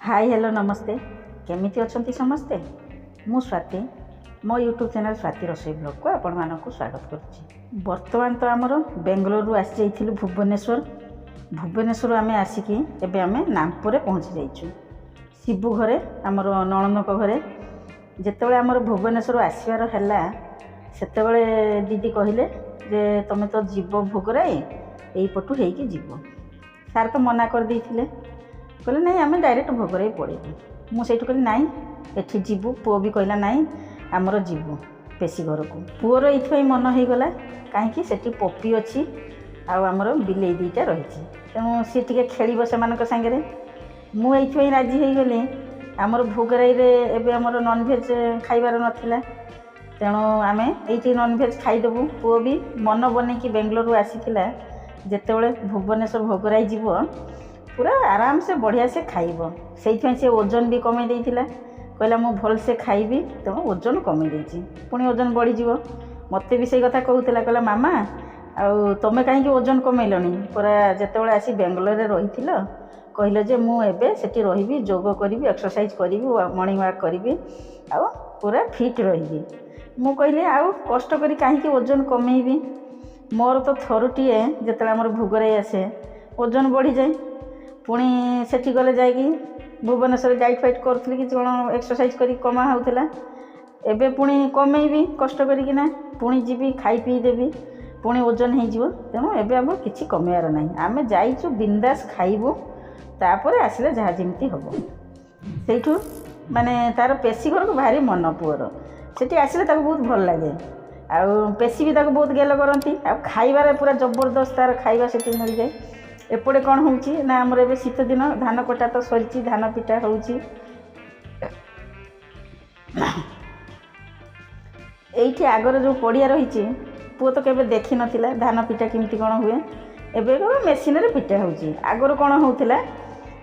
Hi hello नमस्ते केमिति अछंती समस्ते मु स्वाति मो यूट्यूब चैनल स्वाति रोसई ब्लॉग को आपण मानक स्वागत करुच्ची। बर्तमान तो आमर बेंगलोर आसी जाइथिलु भुवनेश्वर आम आसिकी एबे आम नामपुर पहुँची जाइछु शिबू घरे आमर नणंद घरे। जेतेबेले आमर भुवनेश्वर आसबार हैला सेतेबेले दीदी कहले जे तमे तो जीव भोगराई एई पटु हेइकी जीव। सार तो मना कर देइथिले कहले नहीं आम डायरेक्ट भोगराई पड़ेबू। मुझे कहली नाई एठी जीवु। पुओ भी कहला नाई आमर जीवु पेशी घर को। पुओर ये मन हो गला कहीं सेठी पपी अच्छी आमर बिले दीटा रही तेणु सी टे खेल से सागरे मुझे राजी हो गली। आमर भोगराई एवं आमर नॉनभेज खाइबार नाला तेणु आम ये नॉनभेज खाईदेबू। पुओ भी मन बन कि बेंगलोर आसीला जितेबाला भुवनेश्वर भोगराई जीव पूरा आराम से बढ़िया से खाइब। से ओजन भी कमे देइथिला कहला मु भल से खाइबी तेणु ओजन कमे देइछि पुणी ओजन बढ़ीज। मते भी से कथा कहूला कहला मामा आउ तुम कहीं ओजन कमेलनी पूरा जितेबाला आसी बेंगलोर रही कहल जे मु एबे सेठी रहिबी जोग करी एक्सरसाइज करी मॉर्निंग वॉक करी आउ पूरा फिट रही। मु कहली आउ कष्ट करी कहीं ओजन कमेबी मोर तो थरुटीए जिते आमर भोगराई आसे ओजन बढ़ी जाए। पुणी सेठी गले जाइकी भुवनेश्वर डाइट फाइट करूँ कि कौन एक्सरसाइज करी कमा होता एबे पुणी कमेबी कष्ट करिकिना पुणी जीवी खाई पी देवी पुणी ओजन हो। तेणु एबे आम किसी कमेयार ना आम जाइचु बिंदास खाइबू तापर आसिले जहाँ जमी हम से माने तार पेशी घर को भारी मन पुअर सेठी आसिले ताको बहुत भल लगे आउ पेशी भी ताको बहुत गेल करती आ खाइबार पूरा जबरदस्त तार खाइबा सेठी मिल जाए। एपटे कौन होची ना आमर एबे शीत दिन धान कटा तो सरी धान पिटा होची एइठी आगर जो पड़िया रही पुओ तो केबे देखी नथिला धान पिटा केमती कौन हुए एबे मेसीन रे पिटा होची। आगर कौन होउथिला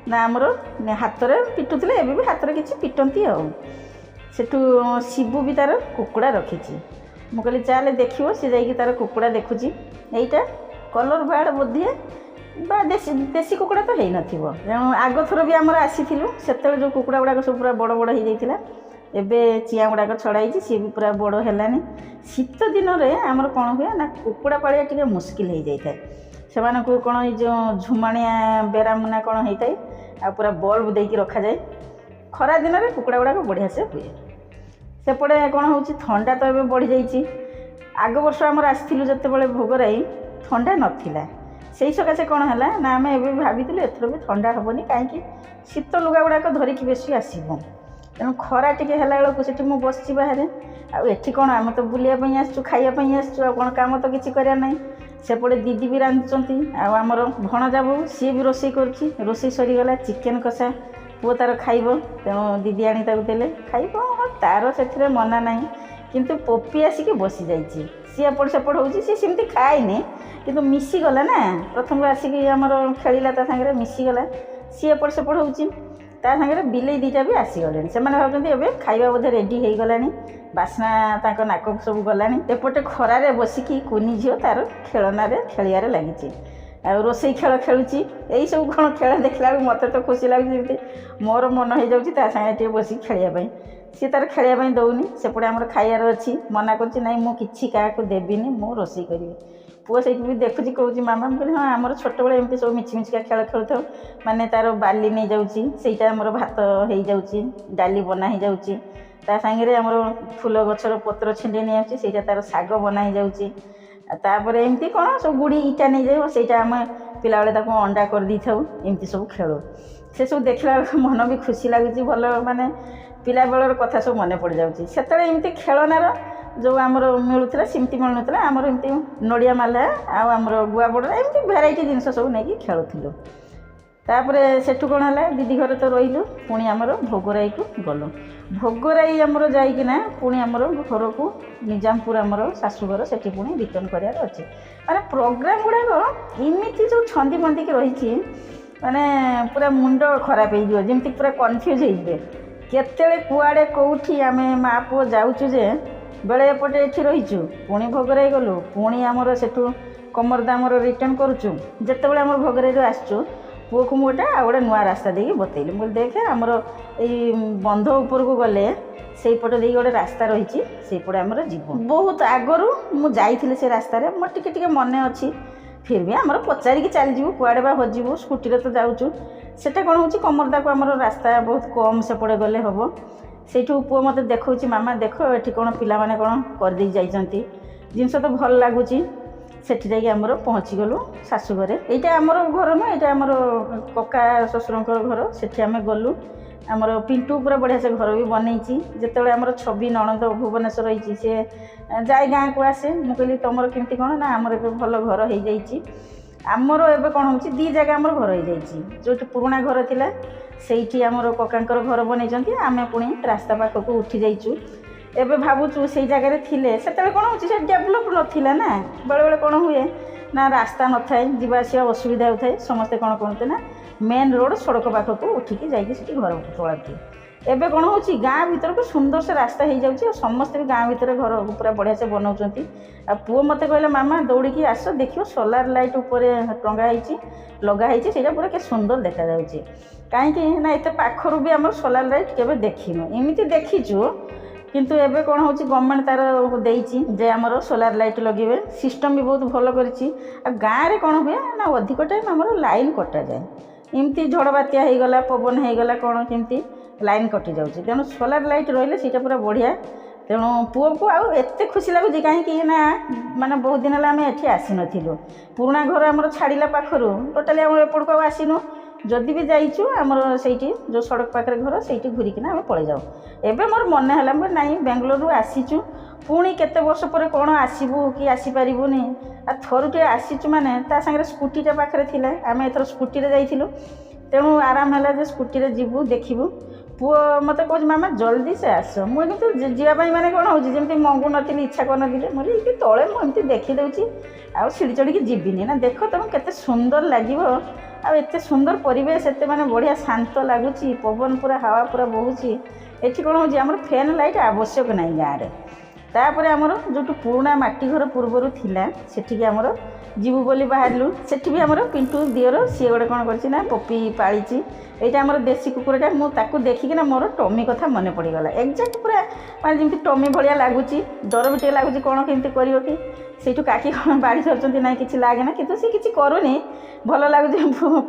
ना आमर हाथ रे पिटुथिले एबे भी हाथ रे किछि पिटंती आ सेठू शिबू भी तार कुकुड़ा रखिछि। मु कहली चाले देखियो से जाइकी तार कुकुड़ा देखुची एइटा कलर बार्ड बोधिए बा देशी कुकुड़ा तो होना तेणु आग थर भी आमर आसीलु से जो कुकुड़ा गुड़ाक सब पूरा बड़ बड़ हो जाता एबे चिया गुड़ाक छड़ाई सी भी पूरा बड़ है। शीत दिन में आमर कौन हुए ना कुकुड़ा पालिया टे मुस्किल हो जाए से कौन जो झुमाणिया बेरामुना कौन होता है आ पूरा बल्ब देकी रखा जाए। खरा दिन में कुकुड़ा गुड़ाक बढ़िया से हुए सेपटे कौन हो थंडा तो ये बढ़ी जाइए। आग वर्ष आमर आसलु जिते भोगराई थंडा नाला से सकाशे कौन है ना आम ए भाभी एथर भी ठंडा हेनी कहीं शीत लुगा गुड़ाक धरिकी बेसी आसब तेणु खरा टी है बेलू मुझे बस बाहर आठी कौन आम तो बुलायापी आसचु खाइबापी आसचु कौन काम तो किसी करार ना सेपटे दीदी भी रांधुंट आमर भणजा बो सी भी रोसे कर सरीगला चिकेन कषा पुओ तार खाइब तेणु दीदी आनी देले खाइब तार से मना ना किंतु पपी आसिक बसी जाइए सी एपट सेपट हो सेमती खाएनि किंतु मिसीगला ना प्रथम आसिक आमर खेला सागर मिसीगला सी एपट सेपट हो बिले दीटा भी आसीगले से भावुँ खाइबा बोधे रेडी हो गला बास्ना ताक नाक सब गला एपटे खरारे बसिकी कुनी झील तार खेलना खेलियार लगी रोसई खेल खेलुची यही सब कौन खेल देखला मत तो खुशी लगे मोर मन हो जाए बस खेलियापाई सी तार खेलियापाई दौनी सेपटे आमर खाइबार अच्छी मना कर मु किसी क्या देवीनि मु रोसई करी। पुओ से भी देखुची कौच मामा कहली हाँ आमर छोट बड़े एमती सब मिछमिछिका खेल खेलु माने तार बाली नहीं जाऊँगी से आमर भात हो जाऊँगी डाली बना ही जाऊँगी सागे आमर फूल गचर पत्र छिंडे नहीं आसी तार शाग बना ही जाऊँगी तापर एमती कौन सब गुड़ी इटा नहीं जाए से आम पिला बेले अंडा कर दी था एमती सब खेल से सब देखला मन भी खुशी लगुच भल माने पिला बेलर कथा सब मन पड़ जाऊँगी से एमती खेलनार जो आमर मिलूला सेमती मिलूला आमर एमती नड़िया माला आमर गुआ बड़ा एमती भेराइटी जिनस सब नहीं खेलुलु। तापर सेठू कौन है दीदी घर तो रहीलु पुणी आमर भोगराई को गलु भोगराई आमर जाइकिना पुणी आमर घर को निजामपुर आमर शाशुघर से पुणी रिटर्न करार अच्छे माने प्रोग्राम गुड़ाक इमिति जो छंदी मंदी की रही माने पूरा मुंड खराब हो जमी पूरा कन्फ्यूज हो केते कुआड़े कौटी आम माँ पुओ जाऊँ जे बेले एपटे ये रहीचु पुणी भोगराई गलु पुणी आमर सेठू कमरदा आमर रिटर्न करुचु जितेबाला आमर भोगराई आसचु ପୁଅକୁ ମୁଁ ଗୋଟେ ନୂଆ ରାସ୍ତା ଦେଇକି ବତେଇଲି। ମୁଁ ଦେଖେ ଆମର ଏଇ ବନ୍ଧ ଉପରକୁ ଗଲେ ସେଇପଟେ ଦେଇକି ଗୋଟେ ରାସ୍ତା ରହିଛି, ସେଇପଟେ ଆମର ଯିବୁ। ବହୁତ ଆଗରୁ ମୁଁ ଯାଇଥିଲି ସେ ରାସ୍ତାରେ, ମୋର ଟିକେ ଟିକେ ମନେ ଅଛି। ଫିର୍ ବି ଆମର ପଚାରିକି ଚାଲିଯିବୁ, କୁଆଡ଼େ ବା ହଜିବୁ, ସ୍କୁଟିରେ ତ ଯାଉଛୁ। ସେଟା କ'ଣ ହେଉଛି କମରଦାକୁ ଆମର ରାସ୍ତା ବହୁତ କମ୍ ସେପଟେ ଗଲେ ହେବ। ସେଇଠୁ ପୁଅ ମୋତେ ଦେଖାଉଛି, ମାମା ଦେଖ ଏଠି କ'ଣ ପିଲାମାନେ କ'ଣ କରିଦେଇ ଯାଇଛନ୍ତି, ଜିନିଷ ତ ଭଲ ଲାଗୁଛି। ସେଠି ଯାଇକି ଆମର ପହଞ୍ଚିଗଲୁ ଶାଶୁ ଘରେ। ଏଇଟା ଆମର ଘର ନୁହଁ, ଏଇଟା ଆମର କକା ଶ୍ୱଶୁରଙ୍କର ଘର। ସେଠି ଆମେ ଗଲୁ। ଆମର ପିଣ୍ଟୁ ପୁରା ବଢ଼ିଆ ସେ ଘର ବି ବନେଇଛି। ଯେତେବେଳେ ଆମର ଛବି ନଣନ୍ଦ ଭୁବନେଶ୍ୱର ରହିଛି, ସେ ଯାଏ ଗାଁକୁ ଆସେ। ମୁଁ କହିଲି ତୁମର କେମିତି କ'ଣ? ନା ଆମର ଏବେ ଭଲ ଘର ହେଇଯାଇଛି। ଆମର ଏବେ କ'ଣ ହେଉଛି, 2 ଜାଗା ଆମର ଘର ହେଇଯାଇଛି। ଯେଉଁଠି ପୁରୁଣା ଘର ଥିଲା ସେଇଠି ଆମର କକାଙ୍କର ଘର ବନେଇଛନ୍ତି, ଆମେ ପୁଣି ରାସ୍ତା ପାଖକୁ ଉଠି ଯାଇଛୁ। ଏବେ ଭାବୁଛୁ ସେଇ ଜାଗାରେ ଥିଲେ, ସେତେବେଳେ କ'ଣ ହେଉଛି ସେ ଡେଭଲପ୍ ନଥିଲା ନା, ବେଳେବେଳେ କ'ଣ ହୁଏ ନା ରାସ୍ତା ନଥାଏ, ଯିବା ଆସିବା ଅସୁବିଧା ହେଉଥାଏ। ସମସ୍ତେ କ'ଣ କରନ୍ତି ନା ମେନ୍ ରୋଡ଼ ସଡ଼କ ପାଖକୁ ଉଠିକି ଯାଇକି ସେଠି ଘର ଚଳାନ୍ତି। ଏବେ କ'ଣ ହେଉଛି ଗାଁ ଭିତରକୁ ସୁନ୍ଦର ସେ ରାସ୍ତା ହେଇଯାଉଛି, ଆଉ ସମସ୍ତେ ବି ଗାଁ ଭିତରେ ଘର ପୁରା ବଢ଼ିଆ ସେ ବନାଉଛନ୍ତି। ଆଉ ପୁଅ ମୋତେ କହିଲା, ମାମା ଦୌଡ଼ିକି ଆସ ଦେଖିବ ସୋଲାର ଲାଇଟ୍ ଉପରେ ଟଙ୍ଗା ହେଇଛି, ଲଗା ହେଇଛି, ସେଇଟା ପୁରା କେତେ ସୁନ୍ଦର ଦେଖାଯାଉଛି। କାହିଁକି ନା ଏତେ ପାଖରୁ ବି ଆମର ସୋଲାର ଲାଇଟ୍ କେବେ ଦେଖିନୁ, ଏମିତି ଦେଖିଛୁ। କିନ୍ତୁ ଏବେ କ'ଣ ହେଉଛି ଗଭର୍ଣ୍ଣମେଣ୍ଟ ତା'ର ଦେଇଛି ଯେ ଆମର ସୋଲାର ଲାଇଟ୍ ଲଗେଇବେ, ସିଷ୍ଟମ୍ ବି ବହୁତ ଭଲ କରିଛି। ଆଉ ଗାଁରେ କ'ଣ ହୁଏ ନା ଅଧିକ ଟାଇମ୍ ଆମର ଲାଇନ୍ କଟାଯାଏ। ଏମିତି ଝଡ଼ ବାତ୍ୟା ହେଇଗଲା, ପବନ ହେଇଗଲା, କ'ଣ କେମିତି ଲାଇନ୍ କଟିଯାଉଛି। ତେଣୁ ସୋଲାର ଲାଇଟ୍ ରହିଲେ ସେଇଟା ପୁରା ବଢ଼ିଆ। ତେଣୁ ପୁଅକୁ ଆଉ ଏତେ ଖୁସି ଲାଗୁଛି, କାହିଁକି ନା ମାନେ ବହୁତ ଦିନ ହେଲା ଆମେ ଏଠି ଆସିନଥିଲୁ। ପୁରୁଣା ଘର ଆମର ଛାଡ଼ିଲା ପାଖରୁ ଟୋଟାଲି ଆମର ଏପଟକୁ ଆଉ ଆସିନୁ। ଯଦି ବି ଯାଇଛୁ ଆମର ସେଇଠି ଯେଉଁ ସଡ଼କ ପାଖରେ ଘର ସେଇଠି ଘୁରିକିନା ଆମେ ପଳେଇ ଯାଉ। ଏବେ ମୋର ମନେ ହେଲା, ମୁଁ ନାଇଁ ବେଙ୍ଗଲୋରରୁ ଆସିଛୁ, ପୁଣି କେତେ ବର୍ଷ ପରେ କ'ଣ ଆସିବୁ କି ଆସିପାରିବୁନି। ଆଉ ଥରୁଟିଏ ଆସିଛୁ ମାନେ ତା ସାଙ୍ଗରେ ସ୍କୁଟିଟା ପାଖରେ ଥିଲା, ଆମେ ଏଥର ସ୍କୁଟିରେ ଯାଇଥିଲୁ। ତେଣୁ ଆରାମ ହେଲା ଯେ ସ୍କୁଟିରେ ଯିବୁ ଦେଖିବୁ। ପୁଅ ମୋତେ କହୁଛି, ମାମା ଜଲ୍ଦି ସେ ଆସ। ମୁଁ କିନ୍ତୁ ଯିବା ପାଇଁ ମାନେ କ'ଣ ହେଉଛି ଯେମିତି ମଙ୍ଗୁ ନଥିଲି, ଇଚ୍ଛା କରୁନଥିଲି। ମୁଁ କହିଲି ଏଇଠି ତଳେ ମୁଁ ଏମିତି ଦେଖିଦେଉଛି, ଆଉ ସିଡ଼ି ଚଢ଼ିକି ଯିବିନି ନା। ଦେଖ ତୁମକୁ କେତେ ସୁନ୍ଦର ଲାଗିବ, ଆଉ ଏତେ ସୁନ୍ଦର ପରିବେଶ, ଏତେ ମାନେ ବଢ଼ିଆ ଶାନ୍ତ ଲାଗୁଛି, ପବନ ପୁରା ହାୱା ପୁରା ବହୁଛି। ଏଠି କ'ଣ ହେଉଛି ଆମର ଫ୍ୟାନ୍ ଲାଇଟ୍ ଆବଶ୍ୟକ ନାହିଁ ଗାଁରେ। ତାପରେ ଆମର ଯେଉଁଠୁ ପୁରୁଣା ମାଟି ଘର ପୂର୍ବରୁ ଥିଲା ସେଠିକି ଆମର ଯିବୁ ବୋଲି ବାହାରିଲୁ। ସେଠି ବି ଆମର ପିଣ୍ଟୁ ଦିଅର ସିଏ ଗୋଟେ କ'ଣ କରିଛି ନା ପପି ପାଳିଛି। ଏଇଟା ଆମର ଦେଶୀ କୁକୁରଟା। ମୁଁ ତାକୁ ଦେଖିକିନା ମୋର ଟମି କଥା ମନେ ପଡ଼ିଗଲା। ଏକ୍ଜାକ୍ଟ ପୁରା ମାନେ ଯେମିତି ଟମି ଭଳିଆ ଲାଗୁଛି, ଡର ବି ଟିକେ ଲାଗୁଛି କ'ଣ କେମିତି କରିବ କି। ସେଇଠୁ କାକି କ'ଣ ବାଡ଼ି ଧରୁଛନ୍ତି, ନାହିଁ କିଛି ଲାଗେ ନା, କିନ୍ତୁ ସେ କିଛି କରୁନି, ଭଲ ଲାଗୁଛି।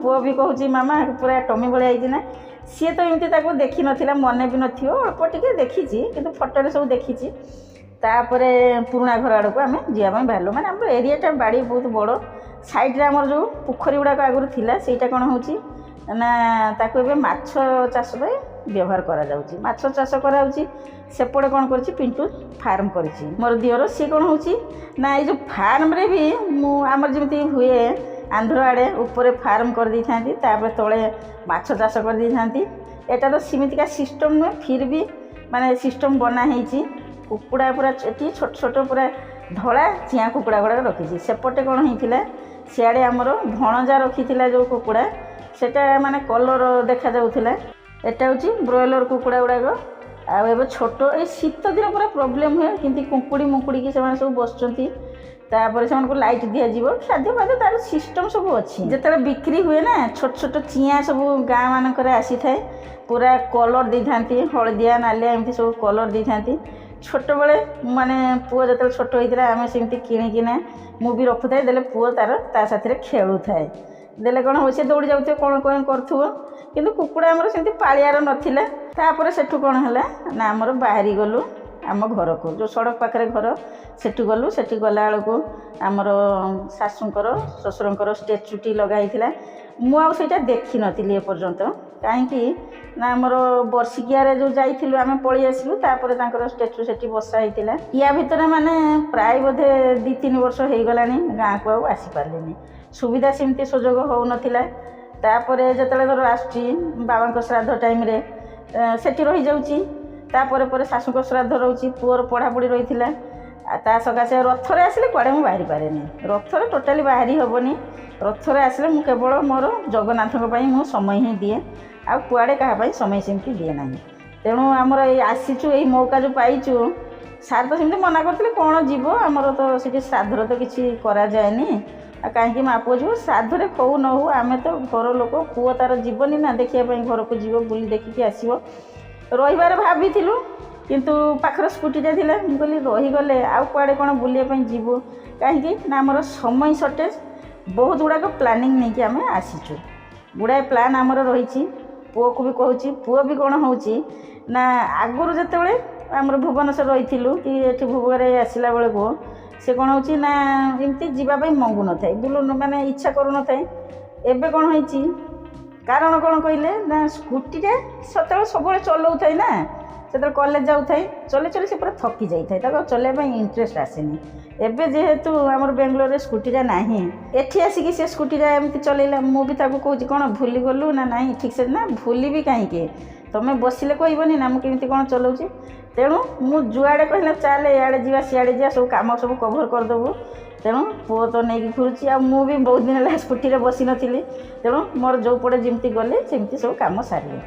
ପୁଅ ବି କହୁଛି, ମାମା ପୁରା ଟମି ଭଳିଆ ହେଇଛି ନା। ସିଏ ତ ଏମିତି ତାକୁ ଦେଖିନଥିଲା, ମନେ ବି ନଥିବ, ଅଳ୍ପ ଟିକେ ଦେଖିଛି, କିନ୍ତୁ ଫଟୋରେ ସବୁ ଦେଖିଛି। ତାପରେ ପୁରୁଣା ଘର ଆଡ଼କୁ ଆମେ ଯିବା ପାଇଁ ବାହାରିଲୁ। ମାନେ ଆମର ଏରିଆଟା ବାଡ଼ି ବହୁତ ବଡ଼। ସାଇଡ଼୍ରେ ଆମର ଯେଉଁ ପୋଖରୀ ଗୁଡ଼ାକ ଆଗରୁ ଥିଲା ସେଇଟା କ'ଣ ହେଉଛି ନା ତାକୁ ଏବେ ମାଛ ଚାଷ ପାଇଁ ବ୍ୟବହାର କରାଯାଉଛି, ମାଛ ଚାଷ କରାଯାଉଛି। ସେପଟେ କ'ଣ କରିଛି ପିଣ୍ଟୁ ଫାର୍ମ କରିଛି ମୋର ଦିଅର। ସିଏ କ'ଣ ହେଉଛି ନା ଏଇ ଯେଉଁ ଫାର୍ମରେ ବି ମୁଁ ଆମର ଯେମିତି ହୁଏ ଆନ୍ଧ୍ର ଆଡ଼େ ଉପରେ ଫାର୍ମ କରିଦେଇଥାନ୍ତି, ତାପରେ ତଳେ ମାଛ ଚାଷ କରିଦେଇଥାନ୍ତି। ଏଇଟା ତ ସେମିତିକା ସିଷ୍ଟମ୍ ନୁହେଁ, ଫିର୍ ବି ମାନେ ସିଷ୍ଟମ୍ ବନା ହେଇଛି। କୁକୁଡ଼ା ପୁରା ଏଠି ଛୋଟ ଛୋଟ ପୁରା ଧଳା ଚିଆଁ କୁକୁଡ଼ା ଗୁଡ଼ାକ ରଖିଛି। ସେପଟେ କ'ଣ ହେଇଥିଲା, ସିଆଡ଼େ ଆମର ଭଣଜା ରଖିଥିଲା ଯେଉଁ କୁକୁଡ଼ା, ସେଇଟା ମାନେ କଲର୍ ଦେଖାଯାଉଥିଲା। ଏଟା ହେଉଛି ବ୍ରଏଲର୍ କୁକୁଡ଼ା ଗୁଡ଼ାକ। ଆଉ ଏବେ ଛୋଟ, ଏଇ ଶୀତ ଦିନ ପୁରା ପ୍ରୋବ୍ଲେମ୍ ହୁଏ, କିନ୍ତୁ କୁଙ୍କୁଡ଼ି ମୁଙ୍କୁଡ଼ିକି ସେମାନେ ସବୁ ବସୁଛନ୍ତି। ତାପରେ ସେମାନଙ୍କୁ ଲାଇଟ୍ ଦିଆଯିବ, ଖାଦ୍ୟ ଫାଦ୍ୟ ତାର ସିଷ୍ଟମ୍ ସବୁ ଅଛି। ଯେତେବେଳେ ବିକ୍ରି ହୁଏ ନା ଛୋଟ ଛୋଟ ଚିଆଁ ସବୁ ଗାଁ ମାନଙ୍କରେ ଆସିଥାଏ, ପୁରା କଲର୍ ଦେଇଥାନ୍ତି, ହଳଦିଆ ନାଲିଆ ଏମିତି ସବୁ କଲର୍ ଦେଇଥାନ୍ତି। ଛୋଟବେଳେ ମାନେ ପୁଅ ଯେତେବେଳେ ଛୋଟ ହେଇଥିଲା ଆମେ ସେମିତି କିଣିକିନା ମୁଁ ବି ରଖୁଥାଏ, ଦେଲେ ପୁଅ ତା ସାଥିରେ ଖେଳୁଥାଏ। ଦେଲେ କ'ଣ ହେବ ସେ ଦୌଡ଼ି ଯାଉଥିବ, କ'ଣ କ'ଣ କରୁଥିବ। କିନ୍ତୁ କୁକୁଡ଼ା ଆମର ସେମିତି ପାଳିଆର ନଥିଲା। ତାପରେ ସେଠୁ କ'ଣ ହେଲା ନା ଆମର ବାହାରି ଗଲୁ ଆମ ଘରକୁ, ଯେଉଁ ସଡ଼କ ପାଖରେ ଘର ସେଠୁ ଗଲୁ। ସେଠି ଗଲାବେଳକୁ ଆମର ଶାଶୁଙ୍କର ଶ୍ୱଶୁରଙ୍କର ଷ୍ଟାଚୁଟି ଲଗା ହେଇଥିଲା। ମୁଁ ଆଉ ସେଇଟା ଦେଖିନଥିଲି ଏପର୍ଯ୍ୟନ୍ତ, କାହିଁକି ନା ଆମର ବର୍ଷିକିଆରେ ଯେଉଁ ଯାଇଥିଲୁ ଆମେ ପଳେଇ ଆସିଲୁ, ତାପରେ ତାଙ୍କର ଷ୍ଟାଚୁ ସେଠି ବସା ହେଇଥିଲା। ୟା ଭିତରେ ମାନେ ପ୍ରାୟ ବୋଧେ 2-3 ବର୍ଷ ହେଇଗଲାଣି ଗାଁକୁ ଆଉ ଆସିପାରିଲିନି, ସୁବିଧା ସେମିତି ସୁଯୋଗ ହେଉନଥିଲା। ତାପରେ ଯେତେବେଳେ ଧର ଆସୁଛି ବାବାଙ୍କ ଶ୍ରାଦ୍ଧ ଟାଇମ୍ରେ ସେଠି ରହିଯାଉଛି, ତାପରେ ପରେ ଶାଶୁଙ୍କ ଶ୍ରାଦ୍ଧ ରହୁଛି, ପୁଅର ପଢ଼ାପଢ଼ି ରହିଥିଲା। ଆଉ ତା ସକାଶେ ରଥରେ ଆସିଲେ କୁଆଡ଼େ ମୁଁ ବାହାରି ପାରେନି, ରଥରେ ଟୋଟାଲି ବାହାରି ହେବନି। ରଥରେ ଆସିଲେ ମୁଁ କେବଳ ମୋର ଜଗନ୍ନାଥଙ୍କ ପାଇଁ ମୁଁ ସମୟ ହିଁ ଦିଏ, ଆଉ କୁଆଡ଼େ କାହା ପାଇଁ ସମୟ ସେମିତି ଦିଏ ନାହିଁ। ତେଣୁ ଆମର ଏଇ ଆସିଛୁ, ଏଇ ମୌକା ଯେଉଁ ପାଇଛୁ, ସାର୍ ତ ସେମିତି ମନା କରିଥିଲେ କ'ଣ ଯିବ, ଆମର ତ ସେଠି ଶ୍ରାଦ୍ଧର ତ କିଛି କରାଯାଏନି, ଆଉ କାହିଁକି ମା ପୁଅ ଯିବ ଶ୍ରାଦ୍ଧରେ ହଉ ନ ହଉ ଆମେ ତ ଘର ଲୋକ, ପୁଅ ତାର ଯିବନି ନା ଦେଖିବା ପାଇଁ, ଘରକୁ ଯିବ ବୁଲି ଦେଖିକି ଆସିବ। ରହିବାର ଭାବିଥିଲୁ କିନ୍ତୁ ପାଖରେ ସ୍କୁଟିଟା ଥିଲା, ମୁଁ କହିଲି ରହିଗଲେ ଆଉ କୁଆଡ଼େ କ'ଣ ବୁଲିବା ପାଇଁ ଯିବୁ, କାହିଁକି ନା ଆମର ସମୟ ସର୍ଟେଜ୍। ବହୁତ ଗୁଡ଼ାକ ପ୍ଲାନିଂ ନେଇକି ଆମେ ଆସିଛୁ, ଗୁଡ଼ାଏ ପ୍ଲାନ୍ ଆମର ରହିଛି। ପୁଅକୁ ବି କହୁଛି, ପୁଅ ବି କ'ଣ ହେଉଛି ନା ଆଗରୁ ଯେତେବେଳେ ଆମର ଭୁବନେଶ୍ୱର ରହିଥିଲୁ କି ଏଠି ଭୁବନରେ ଆସିଲା ବେଳକୁ ସେ କ'ଣ ହେଉଛି ନା ଏମିତି ଯିବା ପାଇଁ ମଙ୍ଗୁନଥାଏ, ମାନେ ଇଚ୍ଛା କରୁନଥାଏ। ଏବେ କ'ଣ ହେଇଛି, କାରଣ କ'ଣ କହିଲେ ନା ସ୍କୁଟିଟା ସେତେବେଳେ ସବୁବେଳେ ଚଲାଉଥାଏ ନା, ସେତେବେଳେ କଲେଜ ଯାଉଥାଏ, ଚଲେଇ ସେ ପୁରା ଥକି ଯାଇଥାଏ, ତାକୁ ଚଲେଇବା ପାଇଁ ଇଣ୍ଟରେଷ୍ଟ ଆସେନି। ଏବେ ଯେହେତୁ ଆମର ବେଙ୍ଗଲୋରରେ ସ୍କୁଟିଟା ନାହିଁ, ଏଠି ଆସିକି ସେ ସ୍କୁଟିଟା ଏମିତି ଚଲେଇଲା। ମୁଁ ବି ତାକୁ କହୁଛି କ'ଣ ଭୁଲିଗଲୁ ନା ନାହିଁ, ଠିକ୍ସେ ନା ଭୁଲିବି କାହିଁକି, ତୁମେ ବସିଲେ କହିବନି ନା ମୁଁ କେମିତି କ'ଣ ଚଲାଉଛି। ତେଣୁ ମୁଁ ଯୁଆଡ଼େ କହିଲେ ଚାଲେ ଇଆଡ଼େ ଯିବା ସିଆଡ଼େ ଯିବା, ସବୁ କାମ ସବୁ କଭର୍ କରିଦେବୁ। ତେଣୁ ପୁଅ ତ ନେଇକି ଘୁରୁଛି, ଆଉ ମୁଁ ବି ବହୁତ ଦିନ ହେଲା ସ୍କୁଟିରେ ବସିନଥିଲି। ତେଣୁ ମୋର ଯେଉଁପଟେ ଯେମିତି ଗଲେ ସେମିତି ସବୁ କାମ ସାରିଲି।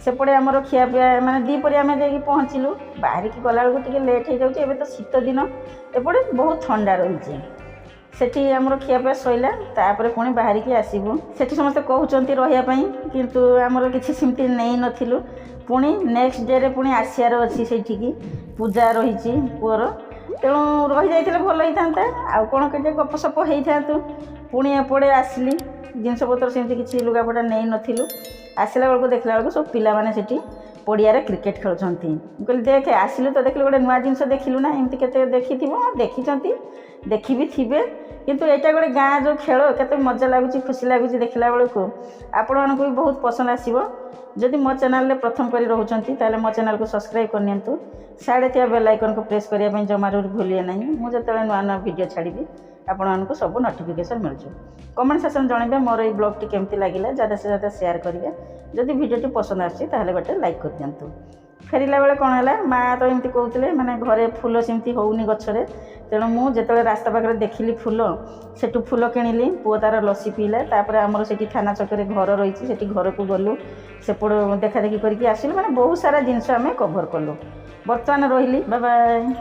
ସେପଟେ ଆମର ଖିଆପିଆ ମାନେ ଦ୍ୱିପହରେ ଆମେ ଯାଇକି ପହଞ୍ଚିଲୁ, ବାହାରିକି ଗଲାବେଳକୁ ଟିକେ ଲେଟ୍ ହେଇଯାଉଛି। ଏବେ ତ ଶୀତ ଦିନ, ଏପଟେ ବହୁତ ଥଣ୍ଡା ରହିଛି। ସେଠି ଆମର ଖିଆପିଆ ସରିଲା, ତାପରେ ପୁଣି ବାହାରିକି ଆସିବୁ। ସେଠି ସମସ୍ତେ କହୁଛନ୍ତି ରହିବା ପାଇଁ, କିନ୍ତୁ ଆମର କିଛି ସେମିତି ନେଇନଥିଲୁ। ପୁଣି ନେକ୍ସଟ ଡେରେ ପୁଣି ଆସିବାର ଅଛି ସେଇଠିକି, ପୂଜା ରହିଛି ପୁଅର। ତେଣୁ ରହିଯାଇଥିଲେ ଭଲ ହେଇଥାନ୍ତା, ଆଉ କ'ଣ କେତେ ଗପସପ ହେଇଥାନ୍ତୁ। ପୁଣି ଏପଟେ ଆସିଲି, ଜିନିଷପତ୍ର ସେମିତି କିଛି ଲୁଗାପଟା ନେଇନଥିଲୁ। ଆସିଲା ବେଳକୁ ଦେଖିଲା ବେଳକୁ ସବୁ ପିଲାମାନେ ସେଠି ପଡ଼ିଆରେ କ୍ରିକେଟ୍ ଖେଳୁଛନ୍ତି। ମୁଁ କହିଲି ଦେଖେ ଆସିଲୁ ତ ଦେଖିଲୁ, ଗୋଟେ ନୂଆ ଜିନିଷ ଦେଖିଲୁ ନା, ଏମିତି କେତେ ଦେଖିଥିବ, ଦେଖିଛନ୍ତି, ଦେଖିବି ଥିବେ, କିନ୍ତୁ ଏଇଟା ଗୋଟେ ଗାଁ ଯେଉଁ ଖେଳ, କେତେ ମଜା ଲାଗୁଛି, ଖୁସି ଲାଗୁଛି ଦେଖିଲା ବେଳକୁ। ଆପଣମାନଙ୍କୁ ବି ବହୁତ ପସନ୍ଦ ଆସିବ। ଯଦି ମୋ ଚ୍ୟାନେଲରେ ପ୍ରଥମ କରି ରହୁଛନ୍ତି ତାହେଲେ ମୋ ଚ୍ୟାନେଲକୁ ସବସ୍କ୍ରାଇବ୍ କରିନିଅନ୍ତୁ। ସାଡ଼େ ଥିବା ବେଲ୍ ଆଇକନ୍କୁ ପ୍ରେସ୍ କରିବା ପାଇଁ ଜମାରୁ ଭୁଲିବେ ନାହିଁ। ମୁଁ ଯେତେବେଳେ ନୂଆ ନୂଆ ଭିଡ଼ିଓ ଛାଡ଼ିବି ଆପଣମାନଙ୍କୁ ସବୁ ନୋଟିଫିକେସନ୍ ମିଳୁଛି। କମେଣ୍ଟ ସେକ୍ସନ୍ ଜଣାଇବେ ମୋର ଏଇ ବ୍ଲଗ୍ଟି କେମିତି ଲାଗିଲା, ज़्यादा से ज़्यादा ସେୟାର କରିବେ। ଯଦି ଭିଡ଼ିଓଟି ପସନ୍ଦ ଆସୁଛି ତାହେଲେ ଗୋଟେ ଲାଇକ୍ କରିଦିଅନ୍ତୁ। ଫେରିଲା ବେଳେ କ'ଣ ହେଲା, ମାଆ ତ ଏମିତି କହୁଥିଲେ ମାନେ ଘରେ ଫୁଲ ସେମିତି ହେଉନି ଗଛରେ। ତେଣୁ ମୁଁ ଯେତେବେଳେ ରାସ୍ତା ପାଖରେ ଦେଖିଲି ଫୁଲ, ସେଠୁ ଫୁଲ କିଣିଲି। ପୁଅ ତାର ଲସି ପିଇଲା। ତାପରେ ଆମର ସେଠି ଥାନା ଛକରେ ଘର ରହିଛି, ସେଠି ଘରକୁ ଗଲୁ, ସେପଟ ଦେଖାଦେଖି କରିକି ଆସିଲୁ। ମାନେ ବହୁତ ସାରା ଜିନିଷ ଆମେ କଭର୍ କଲୁ। ବର୍ତ୍ତମାନ ରହିଲି, ବାଏ ବାଏ।